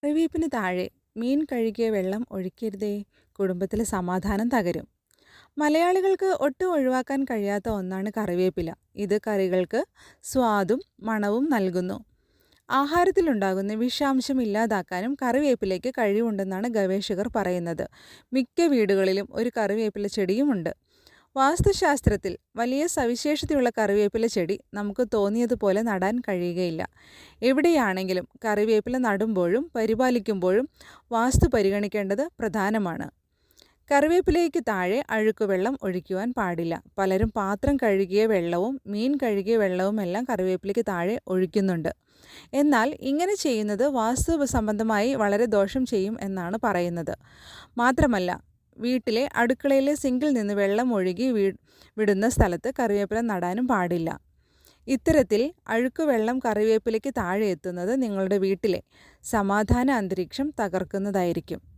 കറിവേപ്പിന് താഴെ മീൻ കഴുകിയ വെള്ളം ഒഴിക്കരുതേ, കുടുംബത്തിലെ സമാധാനം തകരും. മലയാളികൾക്ക് ഒട്ടും ഒഴിവാക്കാൻ കഴിയാത്ത ഒന്നാണ് കറിവേപ്പില. ഇത് കറികൾക്ക് സ്വാദും മണവും നൽകുന്നു. ആഹാരത്തിലുണ്ടാകുന്ന വിഷാംശം ഇല്ലാതാക്കാനും കറിവേപ്പിലയ്ക്ക് കഴിവുണ്ടെന്നാണ് ഗവേഷകർ പറയുന്നത്. മിക്ക വീടുകളിലും ഒരു കറിവേപ്പില ചെടിയുമുണ്ട്. വാസ്തുശാസ്ത്രത്തിൽ വലിയ സവിശേഷതയുള്ള കറിവേപ്പില ചെടി നമുക്ക് തോന്നിയതുപോലെ നടാൻ കഴിയുകയില്ല. എവിടെയാണെങ്കിലും കറിവേപ്പില നടുമ്പോഴും പരിപാലിക്കുമ്പോഴും വാസ്തു പരിഗണിക്കേണ്ടത് പ്രധാനമാണ്. കറിവേപ്പിലയ്ക്ക് താഴെ അഴുക്കുവെള്ളം ഒഴിക്കുവാൻ പാടില്ല. പലരും പാത്രം കഴുകിയ വെള്ളവും മീൻ കഴുകിയ വെള്ളവും എല്ലാം കറിവേപ്പിലയ്ക്ക് താഴെ ഒഴിക്കുന്നുണ്ട്. എന്നാൽ ഇങ്ങനെ ചെയ്യുന്നത് വാസ്തു സംബന്ധമായി വളരെ ദോഷം ചെയ്യും എന്നാണ് പറയുന്നത്. മാത്രമല്ല, വീട്ടിലെ അടുക്കളയിലെ സിങ്കിൽ നിന്ന് വെള്ളം ഒഴുകി വിടുന്ന സ്ഥലത്ത് കറിവേപ്പില നടാനും പാടില്ല. ഇത്തരത്തിൽ അഴുക്കുവെള്ളം കറിവേപ്പിലയ്ക്ക് താഴെ എത്തുന്നത് നിങ്ങളുടെ വീട്ടിലെ സമാധാന അന്തരീക്ഷം തകർക്കുന്നതായിരിക്കും.